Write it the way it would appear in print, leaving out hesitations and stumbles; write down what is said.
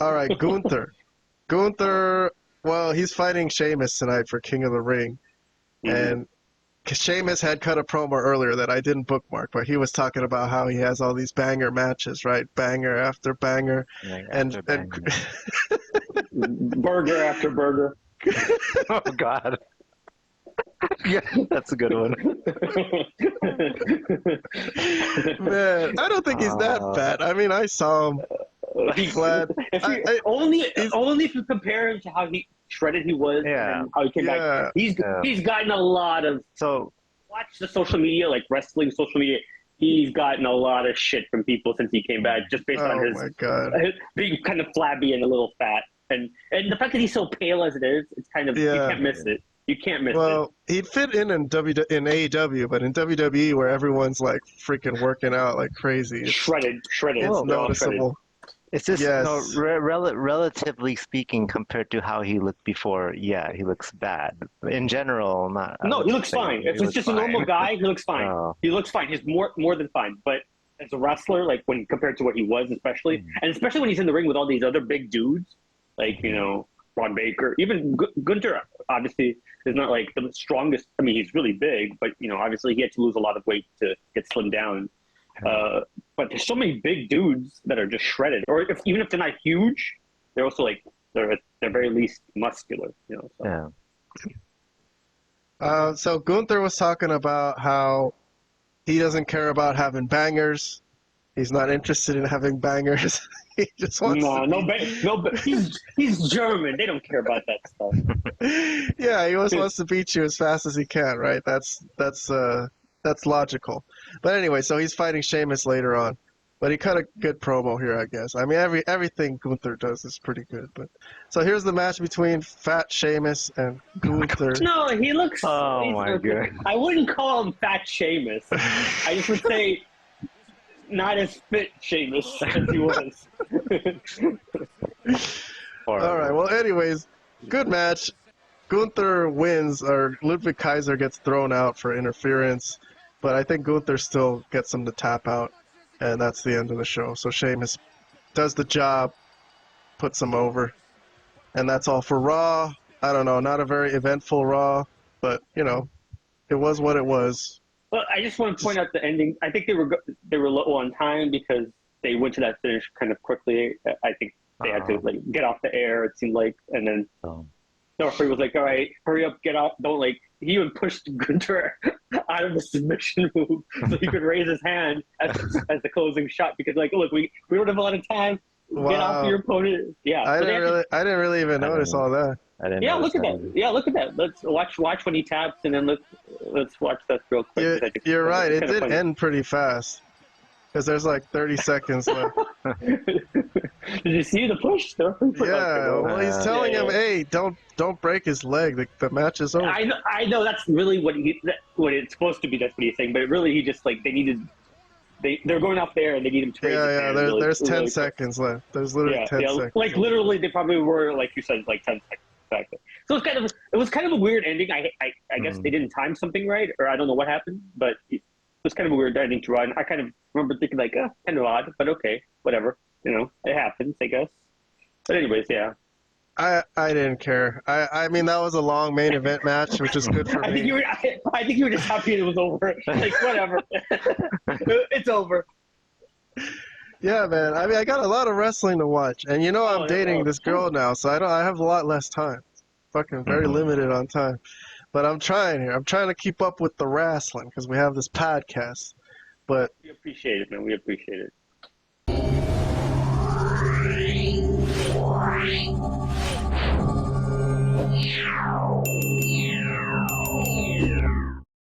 All right, Gunther. Gunther, well, he's fighting Sheamus tonight for King of the Ring. And Sheamus had cut a promo earlier that I didn't bookmark, but he was talking about how he has all these banger matches, right? Banger after banger. And burger after burger. Oh, God. Yeah, that's a good one. Man, I don't think he's that fat. I mean, I saw him. He's glad. only if you compare him to how shredded he was and how he came back. He's gotten a lot of. So watch the social media, like wrestling social media. He's gotten a lot of shit from people since he came back, just based on his being kind of flabby and a little fat, and the fact that he's so pale as it is, it's kind of you can't miss it. You can't miss it. Well, he'd fit in AEW, but in WWE, where everyone's like freaking working out like crazy, shredded. It's noticeable. It's just relatively speaking, compared to how he looked before. Yeah, he looks bad. In general, not. No, he looks fine. If he's just a normal guy, he looks fine. He looks fine. He's more than fine. But as a wrestler, like when compared to what he was, especially when he's in the ring with all these other big dudes, like Ron Baker, even Gunther, obviously is not like the strongest. I mean, he's really big, but obviously he had to lose a lot of weight to get slimmed down. But there's so many big dudes that are just shredded, or even if they're not huge, they're also like they're at their very least muscular. So. Yeah. So Gunther was talking about how he doesn't care about having bangers. He's not interested in having bangers. He just wants he's German. They don't care about that stuff. Yeah, he always wants to beat you as fast as he can, right? That's logical. But anyway, so he's fighting Sheamus later on. But he cut a good promo here, I guess. I mean, everything Gunther does is pretty good. But so here's the match between Fat Sheamus and Gunther. No, he looks. Oh my God! I wouldn't call him Fat Sheamus. I just would say not as fit Sheamus as he was. All right. Well, anyways, good match. Gunther wins, or Ludwig Kaiser gets thrown out for interference, but I think Gunther still gets him to tap out, and that's the end of the show. So Sheamus does the job, puts him over, and that's all for Raw. I don't know, not a very eventful Raw, but it was what it was. Well, I just want to point out the ending. I think they were low on time because they went to that finish kind of quickly. I think they had to get off the air. It seemed like, and then. The referee was like, all right, hurry up, get out. Don't he even pushed Gunther out of the submission move so he could raise his hand as the closing shot because look, we don't have a lot of time. Wow. Get off your opponent. Yeah. I didn't really even notice all that. Look at that. Yeah, look at that. Let's watch when he taps and then let's watch that real quick. You're right. It did end pretty fast. Because there's 30 seconds left. Did you see the push? Well, he's telling him, "Hey, don't break his leg. The match is over." I know. That's really what it's supposed to be. That's what he's saying. But really, he just they're going off there and they need him to raise his hand. There's 10 seconds left. There's literally 10 seconds. Literally, they probably were like you said, 10 seconds back there. So it was kind of a weird ending. I guess they didn't time something right, or I don't know what happened, but. It was kind of a weird ending to run. I kind of remember thinking kind of odd, but okay, whatever. It happens, I guess. But anyways, yeah. I didn't care. I mean, that was a long main event match, which is good for me. I think you were just happy it was over. Whatever. It's over. Yeah, man. I mean, I got a lot of wrestling to watch, and I'm dating this girl now, so I have a lot less time. Fucking very limited on time. But I'm trying here. I'm trying to keep up with the wrestling because we have this podcast. But we appreciate it, man. We appreciate it.